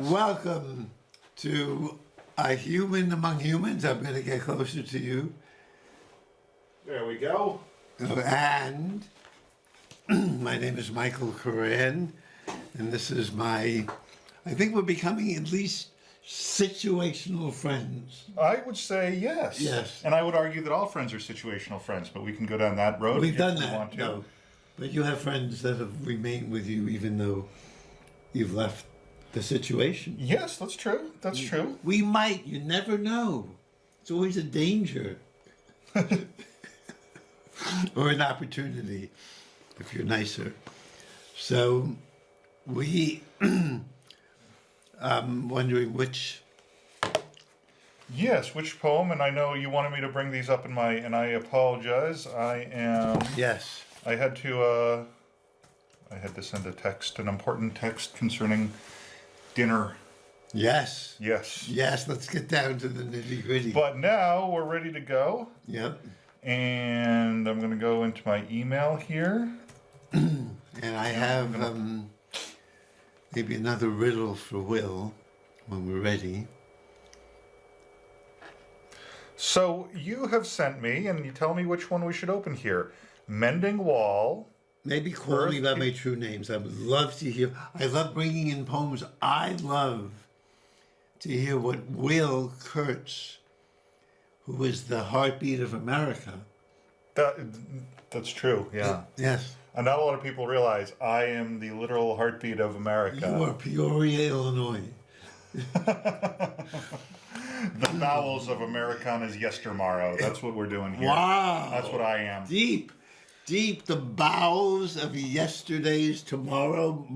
Welcome to A Human Among Humans. I'm going to get closer to you. There we go. And my name is Michael Coran, and this is I think we're becoming at least situational friends. I would say yes. Yes. And I would argue that all friends are situational friends, but we can go down that road We've if done you that, want to. no. But you have friends that have remained with you even though you've left the situation. Yes, that's true. That's true. We might, you never know. It's always a danger. Or an opportunity, if you're nicer. So, I'm wondering which... Yes, which poem? And I know you wanted me to bring these up and I apologize. Yes. I had to send a text, an important text concerning dinner. Yes. Yes. Yes, let's get down to the nitty gritty. But now we're ready to go. Yep. And I'm going to go into my email here. And I have maybe another riddle for Will when we're ready. So you have sent me, and you tell me which one we should open here. Mending Wall. Maybe call me by my true names. I would love to hear. I love bringing in poems. I love to hear what Will Kurtz, who is the heartbeat of America. That's true, yeah. Yes. And not a lot of people realize I am the literal heartbeat of America. You are Peoria, Illinois. The bowels of Americana's yestermorrow. That's what we're doing here. Wow. That's what I am. Deep, the bowels of yesterday's tomorrow.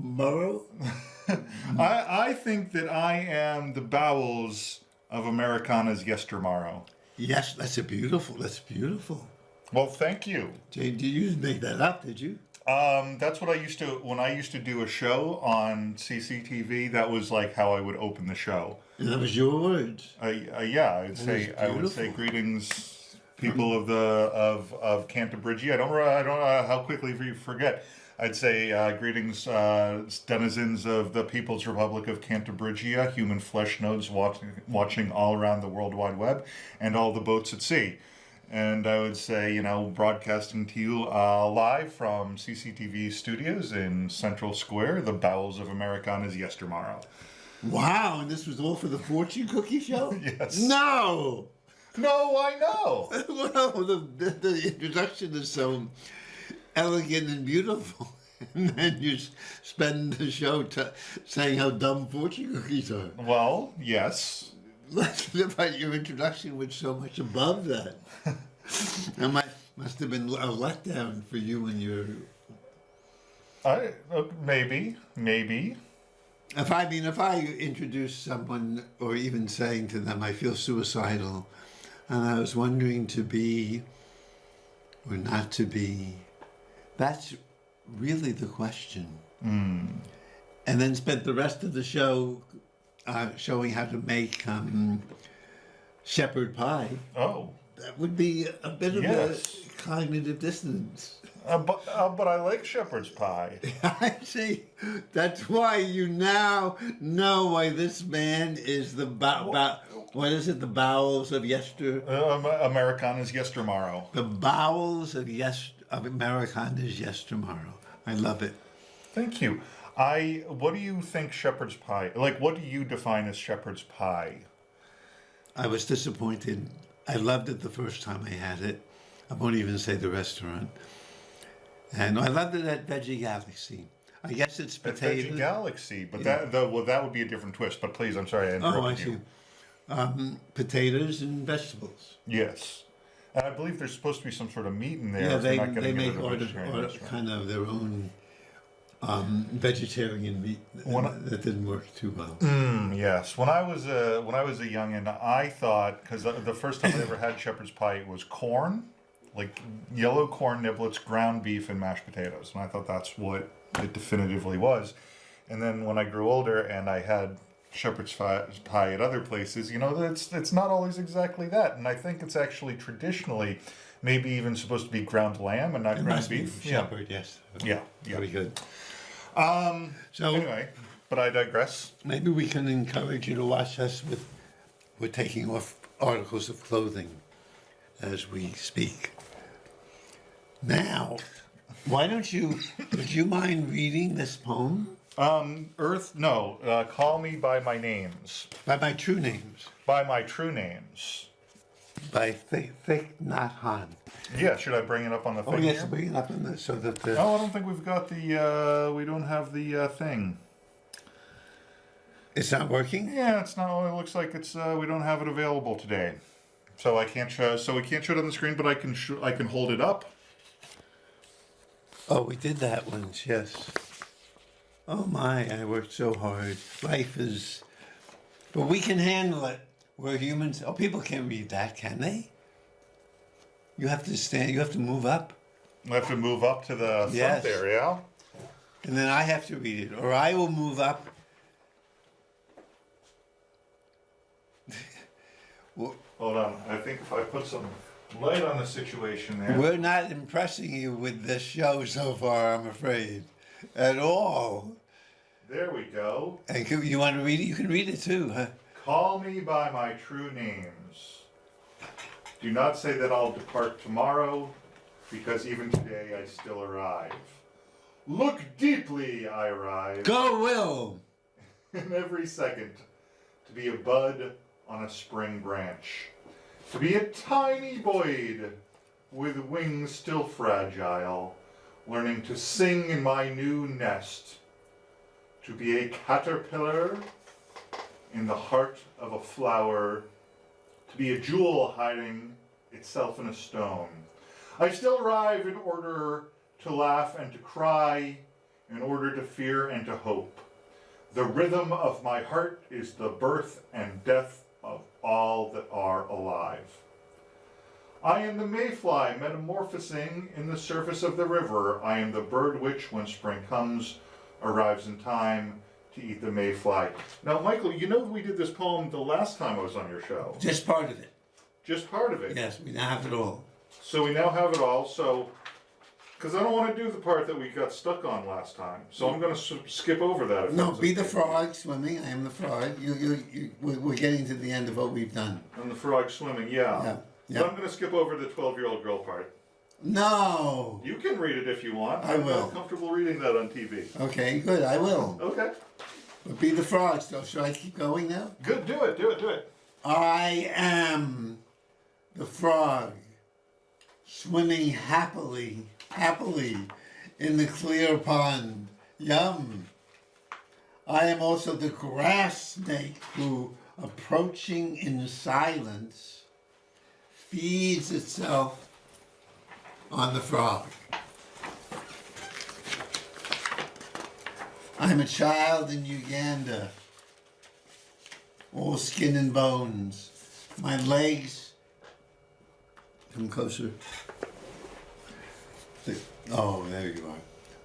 I think that I am the bowels of Americana's yestermorrow. Yes, that's beautiful. Well, thank you. Jay, did you make that up, did you? That's what I used to, when I used to do a show on CCTV, that was like how I would open the show. And that was your words. Yeah, I would say greetings, people of Cantabridge. I don't know how quickly you forget. I'd say greetings, denizens of the People's Republic of Cantabridge, human flesh nodes watching all around the World Wide Web, and all the boats at sea. And I would say, broadcasting to you live from CCTV studios in Central Square, the bowels of Americana's yestermorrow. Wow, and this was all for the fortune cookie show? Yes. No! No, I know. Well, the introduction is so elegant and beautiful. And then you spend the show saying how dumb fortune cookies are. Well, yes. But your introduction was so much above that. That must have been a letdown for you and your... Maybe. If I introduce someone or even saying to them, I feel suicidal, and I was wondering to be or not to be, that's really the question. Mm. And then spent the rest of the show showing how to make shepherd pie. Oh. That would be a bit of Yes. a cognitive dissonance. But I like shepherd's pie. I see. That's why you now know why this man is the what is it? The bowels of Americana's yestermorrow. The bowels of Americana's yestermorrow. I love it. Thank you. What do you think shepherd's pie? Like, what do you define as shepherd's pie? I was disappointed. I loved it the first time I had it. I won't even say the restaurant. And I loved it at Veggie Galaxy. I guess it's potatoes. Veggie Galaxy, but Yeah. that would be a different twist. But please, I'm sorry I interrupted you. Potatoes and vegetables. Yes, and I believe there's supposed to be some sort of meat in there. Yeah, if they're they not getting make it at a vegetarian restaurant. kind of their own vegetarian meat that didn't work too well. Yes, when I was a youngin', I thought, because the first time I ever had shepherd's pie, it was corn, like yellow corn niblets, ground beef, and mashed potatoes, and I thought that's what it definitively was. And then when I grew older and I had shepherd's pie at other places, it's not always exactly that, and I think it's actually traditionally maybe even supposed to be ground lamb and not ground beef. Shepherd, yes. Yeah. Very good. So So anyway, but I digress. Maybe we can encourage you to watch us with. We're taking off articles of clothing as we speak. Now, why don't you? Would you mind reading this poem Earth, no. Call me by my names, by my true names? by my true names. By Thich Nhat Hanh. Yeah, should I bring it up on the thing? Oh yes, here? bring it up on this so that the. Oh, I don't think we've got the. We don't have the thing. It's not working. Yeah, it's not. It looks like it's. We don't have it available today, so I can't show. So we can't show it on the screen, but I can. I can hold it up. Oh, we did that once. Yes. Oh my! I worked so hard. Life is, but we can handle it. We're humans. Oh, people can't read that, can they? You have to stand. You have to move up, I have to move up to the Yes. front there. Yeah. and then I have to read it, or I will move up. Well, Hold on. I think if I put some light on the situation there. we're not impressing you with this show so far, I'm afraid, at all. There we go. And you want to read it? You can read it too, huh? Call me by my true names. Do not say that I'll depart tomorrow, because even today I still arrive. Look deeply, I arrive, Go, Will. in every second, to be a bud on a spring branch, to be a tiny boyd with wings still fragile, learning to sing in my new nest, to be a caterpillar in the heart of a flower, to be a jewel hiding itself in a stone. I still arrive in order to laugh and to cry, in order to fear and to hope. The rhythm of my heart is the birth and death of all that are alive. I am the mayfly metamorphosing in the surface of the river. I am the bird which, when spring comes, arrives in time to eat the mayfly. Now, Michael, you know we did this poem the last time I was on your show. Just part of it. Just part of it. Yes, we now have it all. So we now have it all. So, because I don't want to do the part that we got stuck on last time, so I'm going to skip over that. If No, that's be the okay. frog swimming. I am the frog. We're getting to the end of what we've done. And the frog swimming, yeah. Yeah, yeah. But I'm going to skip over the 12-year-old girl part. No. You can read it if you want. I I'm will. not comfortable reading that on TV. Okay, good. I will. Okay. But be the frog still. Should I keep going now? Good. Do it. Do it. Do it. I am the frog swimming happily in the clear pond. Yum. I am also the grass snake who, approaching in silence, feeds itself on the frog. I'm a child in Uganda, all skin and bones. My legs, come closer. Oh, there you are.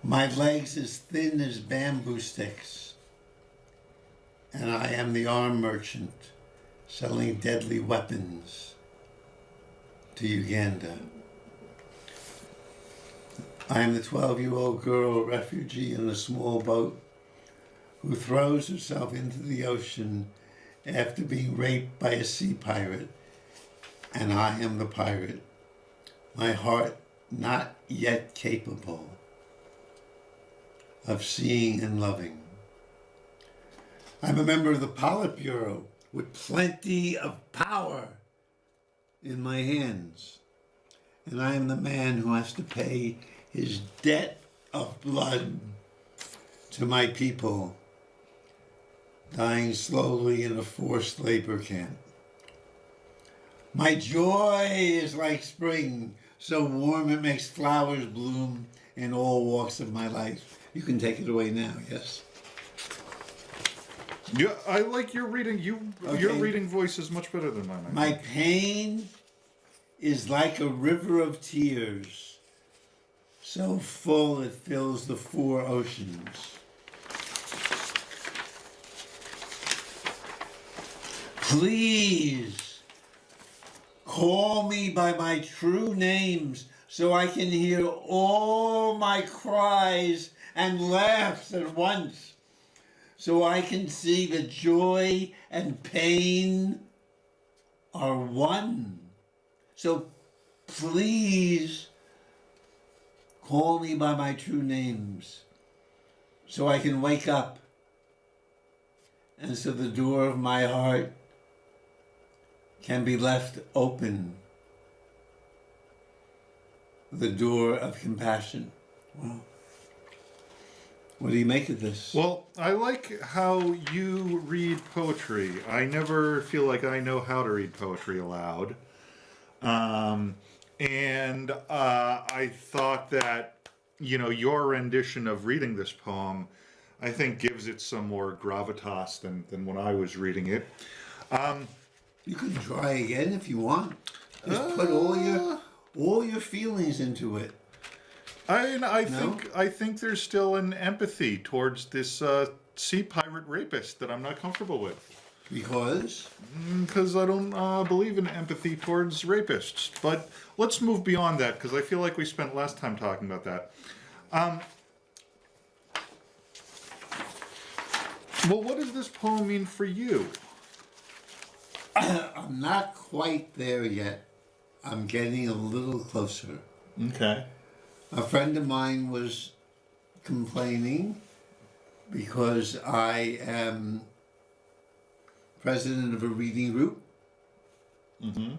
My legs as thin as bamboo sticks. And I am the arm merchant selling deadly weapons to Uganda. I am the 12-year-old girl refugee in a small boat who throws herself into the ocean after being raped by a sea pirate, and I am the pirate, my heart not yet capable of seeing and loving. I'm a member of the Politburo with plenty of power in my hands, and I am the man who has to pay his debt of blood to my people dying slowly in a forced labor camp. My joy is like spring, so warm it makes flowers bloom in all walks of my life. You can take it away now, yes? Yeah, I like your reading. Your Okay. reading voice is much better than mine. My pain is like a river of tears, so full it fills the 4 oceans. Please call me by my true names so I can hear all my cries and laughs at once, so I can see that joy and pain are one. So please call me by my true names so I can wake up, and so the door of my heart can be left open, the door of compassion. Wow. What do you make of this? Well, I like how you read poetry. I never feel like I know how to read poetry aloud. And I thought that, your rendition of reading this poem, I think gives it some more gravitas than when I was reading it. You can try again if you want. Just put all your feelings into it. I think there's still an empathy towards this sea pirate rapist that I'm not comfortable with. Because? Because I don't believe in empathy towards rapists. But let's move beyond that, because I feel like we spent last time talking about that. Well, what does this poem mean for you? I'm not quite there yet. I'm getting a little closer. Okay. A friend of mine was complaining because I am president of a reading group. Mm-hmm.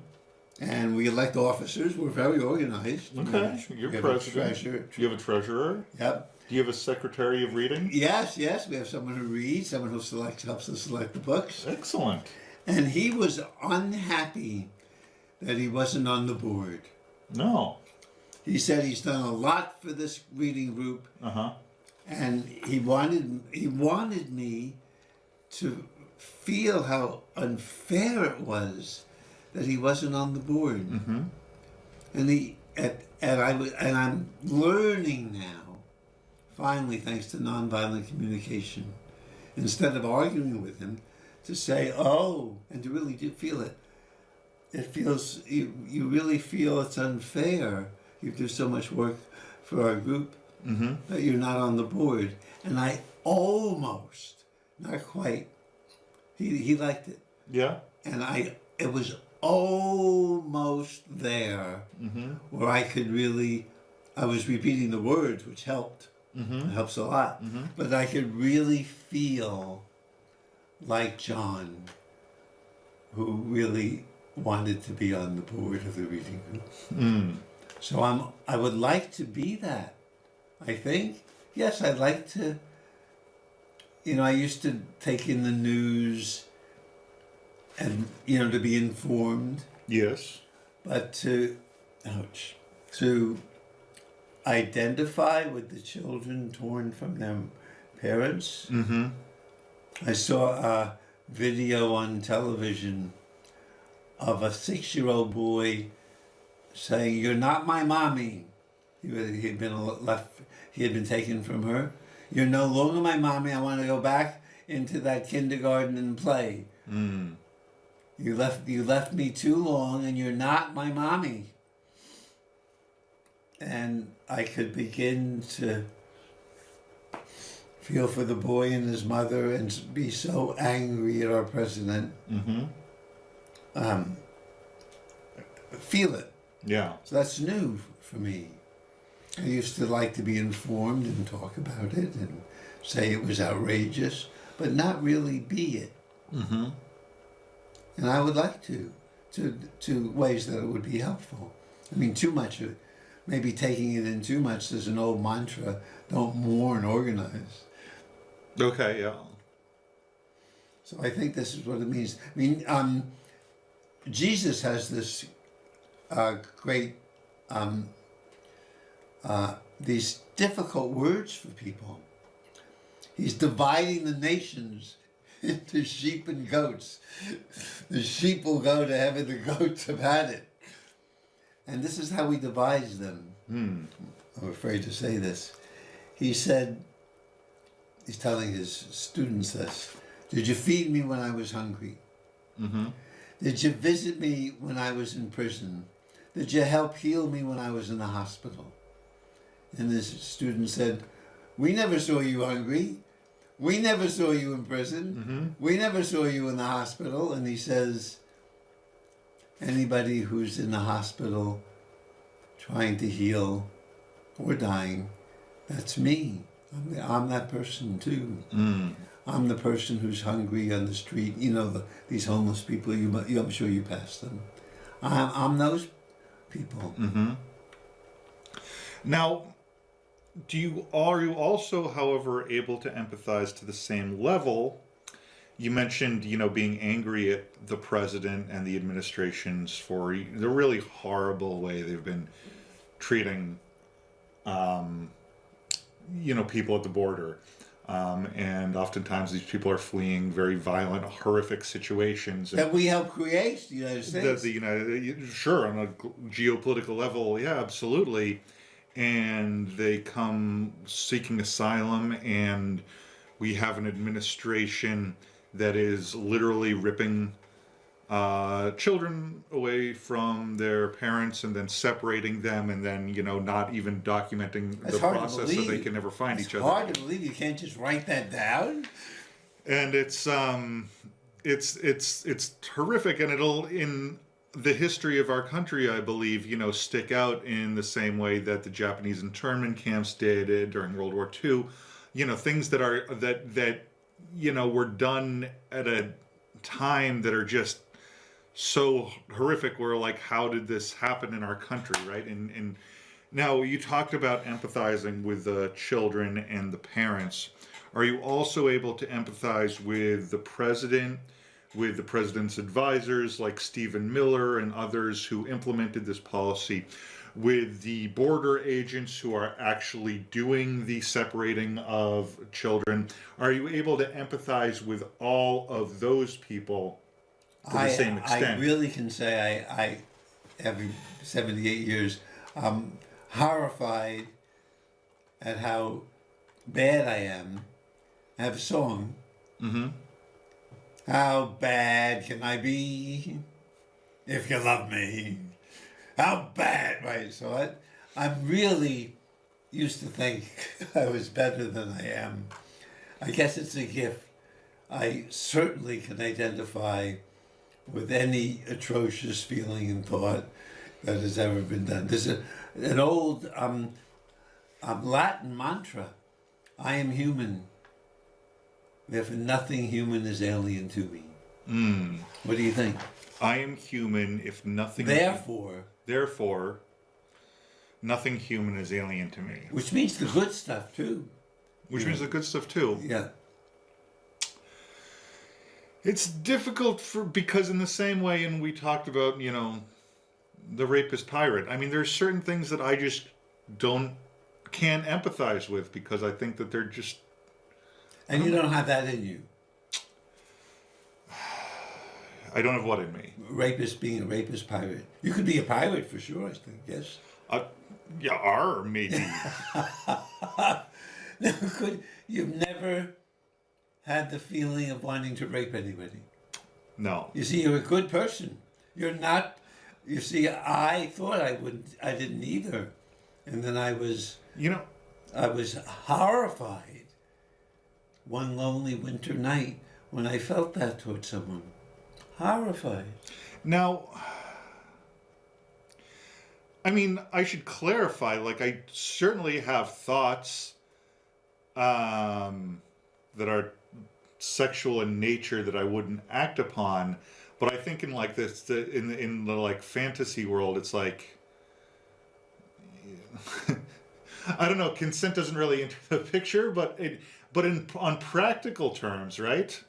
And we elect officers. We're very organized. Okay. You're president. Do you have a treasurer? Yep. Do you have a secretary of reading? Yes. We have someone who reads, someone who helps us select the books. Excellent. And he was unhappy that he wasn't on the board. No. He said he's done a lot for this reading group. Uh-huh. And he wanted me to feel how unfair it was that he wasn't on the board. Mm-hmm. And I'm learning now, finally, thanks to nonviolent communication, instead of arguing with him, to say, oh, and to really do feel it. It feels, you really feel it's unfair. You do so much work for our group that you're not on the board. And I almost, not quite, he liked it. Yeah. And it was almost there where I could really, I was repeating the words, which helped. It helps a lot. But I could really feel like John, who really wanted to be on the board of the reading group. So I would like to be that, I think. Yes, I'd like to, I used to take in the news and, to be informed. Yes. But to identify with the children torn from their parents. Mm-hmm. I saw a video on television of a 6-year-old boy saying, "You're not my mommy." He had been taken from her. "You're no longer my mommy. I want to go back into that kindergarten and play. You left me too long, and you're not my mommy." And I could begin to feel for the boy and his mother and be so angry at our president. Feel it. Yeah. So that's new for me. I used to like to be informed and talk about it and say it was outrageous, but not really be it. And I would like to ways that it would be helpful. I mean, too much of it, maybe taking it in too much. There's an old mantra: don't mourn, organize. Okay, yeah. So I think this is what it means. I mean, Jesus has this great, these difficult words for people. He's dividing the nations into sheep and goats. The sheep will go to heaven, the goats have had it. And this is how he divides them. I'm afraid to say this. He said, he's telling his students this: "Did you feed me when I was hungry? Did you visit me when I was in prison? Did you help heal me when I was in the hospital?" And this student said, "We never saw you hungry. We never saw you in prison. We never saw you in the hospital. And he says, anybody who's in the hospital trying to heal or dying, that's me. I'm that person too. I'm the person who's hungry on the street. You know, these homeless people, I'm sure you passed them. I'm those people. Now, are you also, however, able to empathize to the same level? You mentioned, being angry at the president and the administrations for the really horrible way they've been treating, people at the border. And oftentimes these people are fleeing very violent, horrific situations. That we help create the United States. Sure, on a geopolitical level, yeah, absolutely. And they come seeking asylum, and we have an administration that is literally ripping children away from their parents and then separating them, and then not even documenting the process so they can never find each other. It's hard to believe. You can't just write that down. And it's horrific, and it'll, in the history of our country, I believe, stick out in the same way that the Japanese internment camps did during World War II. Things that were done at a time that are just so horrific. We're like, how did this happen in our country, right? And now you talked about empathizing with the children and the parents. Are you also able to empathize with the president, with the president's advisors like Stephen Miller and others who implemented this policy, with the border agents who are actually doing the separating of children? Are you able to empathize with all of those people to the same extent? I really can say I every 78 years, I'm horrified at how bad I am. I have a song. How bad can I be if you love me? How bad, right? So I'm really used to think I was better than I am. I guess it's a gift. I certainly can identify with any atrocious feeling and thought that has ever been done. There's an old Latin mantra, I am human. Therefore, nothing human is alien to me. What do you think? I am human, if nothing... Therefore, nothing human is alien to me. Which means the good stuff, too. Means the good stuff, too. Yeah. It's difficult because in the same way, and we talked about, the rapist pirate. I mean, there's certain things that I just can't empathize with because I think that they're just... And you don't have that in you. I don't have what in me? Being a rapist pirate. You could be a pirate for sure, I think, yes? Yeah, maybe. No, you've never had the feeling of wanting to rape anybody? No. You see, you're a good person. You're not... You see, I thought I didn't either. And then I was... I was horrified one lonely winter night when I felt that towards someone. Horrified. Now, I mean, I should clarify, I certainly have thoughts that are sexual in nature that I wouldn't act upon, but I think in in the fantasy world, it's like, I don't know, consent doesn't really enter the picture, but on practical terms, right?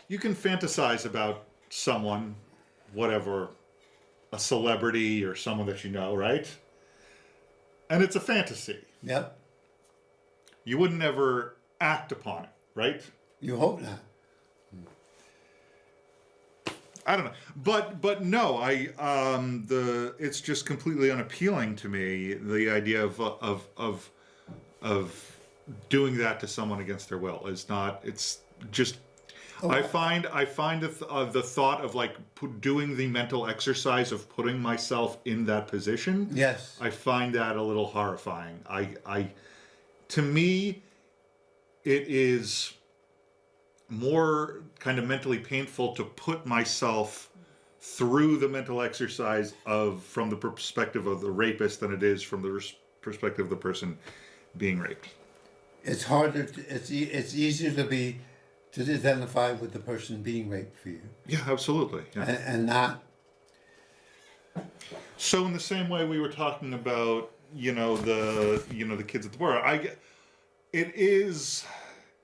You can fantasize about someone, whatever, a celebrity or someone that you know, right? And it's a fantasy. Yep. You would never act upon it, right? You hope not. I don't know, but no, it's just completely unappealing to me, the idea of doing that to someone against their will. It's just. Oh. I find the thought of doing the mental exercise of putting myself in that position. Yes. I find that a little horrifying. to me, it is more kind of mentally painful to put myself through the mental exercise of from the perspective of the rapist than it is from the perspective of the person being raped. It's harder. It's easier to identify with the person being raped for you, Yeah, absolutely. Yeah. and not. So in the same way we were talking about, the kids at the bar, it's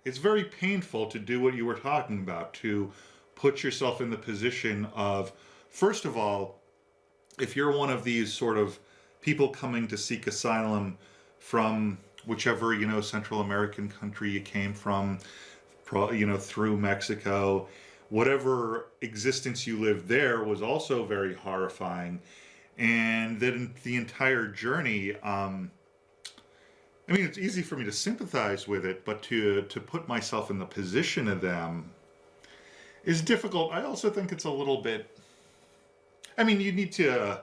very painful to do what you were talking about, to put yourself in the position of, first of all, if you're one of these sort of people coming to seek asylum from whichever, Central American country you came from, through Mexico, whatever existence you lived there was also very horrifying. And then the entire journey, it's easy for me to sympathize with it, but to put myself in the position of them is difficult. I also think it's a little bit, you need to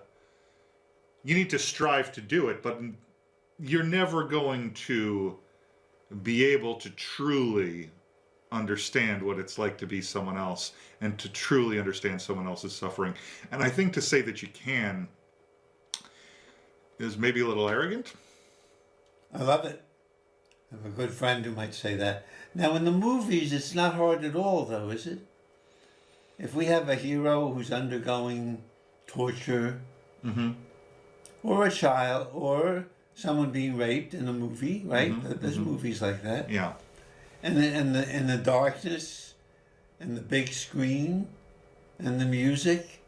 strive to do it, but you're never going to be able to truly understand what it's like to be someone else and to truly understand someone else's suffering. And I think to say that you can is maybe a little arrogant. I love it. I have a good friend who might say that. Now, in the movies, it's not hard at all, though, is it? If we have a hero who's undergoing torture, or a child, or someone being raped in a movie, right? There's movies like that. Yeah. And in the darkness, and the big screen, and the music,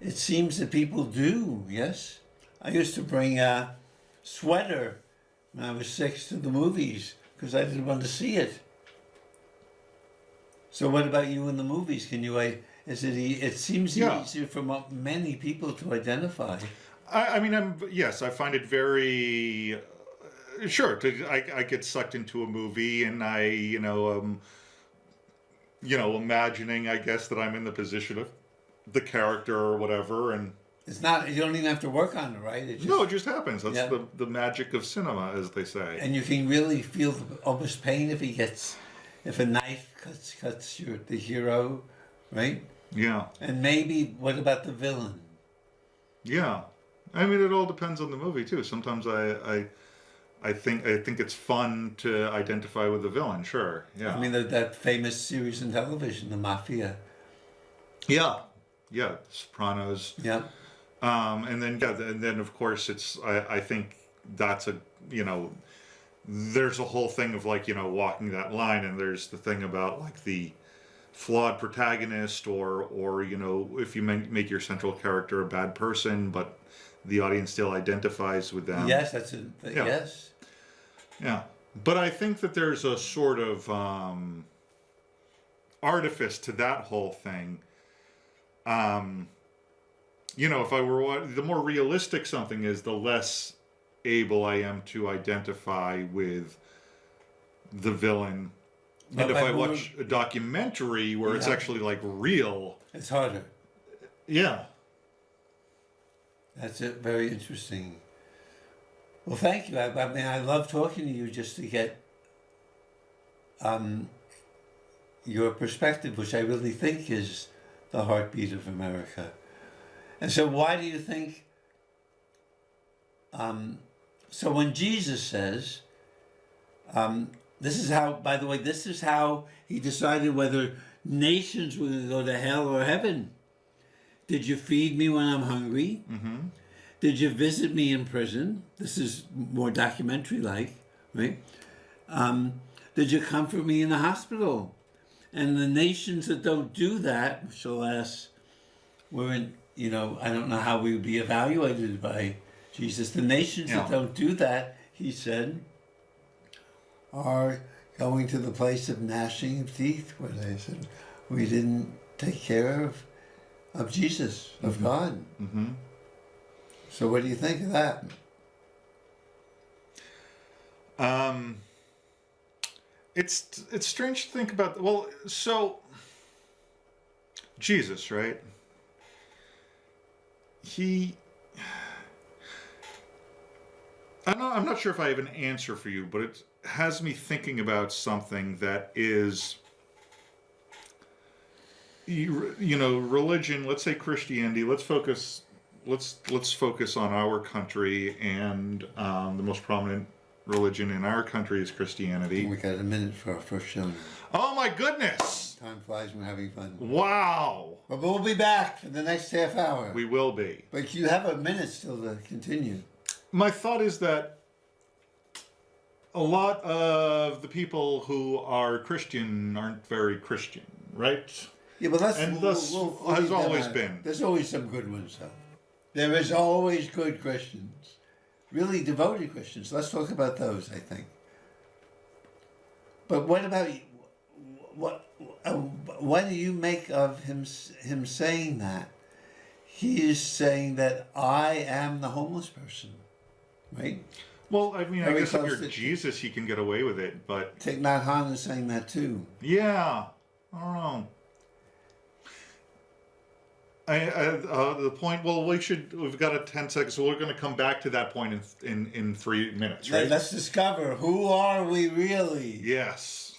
it seems that people do. Yes, I used to bring a sweater when I was 6 to the movies because I didn't want to see it. So what about you in the movies? Can you? It seems easier for many people to identify. Yes, I find it very sure. I get sucked into a movie, and imagining, I guess, that I'm in the position of the character or whatever, and it's not. You don't even have to work on it, right? It just happens. That's the magic of cinema, as they say. And you can really feel almost pain if a knife cuts the hero, right? Yeah. And maybe what about the villain? Yeah. It all depends on the movie too. Sometimes I think it's fun to identify with the villain. Sure, yeah. That famous series on television, The Mafia. Yeah, Sopranos. Yeah. And then of course I think that's there's a whole thing of walking that line, and there's the thing about the flawed protagonist or if you make your central character a bad person, but the audience still identifies with them. Yes, that's it. Yeah. Yes. Yeah. But I think that there's a sort of artifice to that whole thing. If I were, the more realistic something is, the less able I am to identify with the villain. And if I watch a documentary where it's actually real, it's harder. Yeah. That's it. Very interesting. Well, thank you. I love talking to you just to get your perspective, which I really think is the heartbeat of America. And so why do you think, so when Jesus says, this is how he decided whether nations were going to go to hell or heaven. Did you feed me when I'm hungry? Mm-hmm. Did you visit me in prison? This is more documentary-like, right? Did you comfort me in the hospital? And the nations that don't do that, which alas, I don't know how we would be evaluated by Jesus. The nations that don't do that, he said, are going to the place of gnashing of teeth, where they said, we didn't take care of Jesus, of God. Mm-hmm. So what do you think of that? It's strange to think about. Well, so Jesus, right? I'm not sure if I have an answer for you, but has me thinking about something that is, you know, religion. Let's say Christianity. Let's focus on our country, and the most prominent religion in our country is Christianity. We got a minute for our first show now. Oh my goodness! Time flies when we're having fun. Wow! But we'll be back for the next half hour. We will be. But you have a minute still to continue. My thought is that a lot of the people who are Christian aren't very Christian, right? Yeah, but that's And thus has always been. There's always some good ones, though. There is always good Christians, really devoted Christians. Let's talk about those, I think. But what about what do you make of him saying that? He is saying that I am the homeless person, right? Well, I mean, I Very guess if close you're to- Jesus, you can get away with it, but Thich Nhat Hanh is saying that too. yeah, I don't know. The point. Well, we've got a 10 seconds, so we're going to come back to that point in 3 minutes, right? Let's discover who are we really. Yes.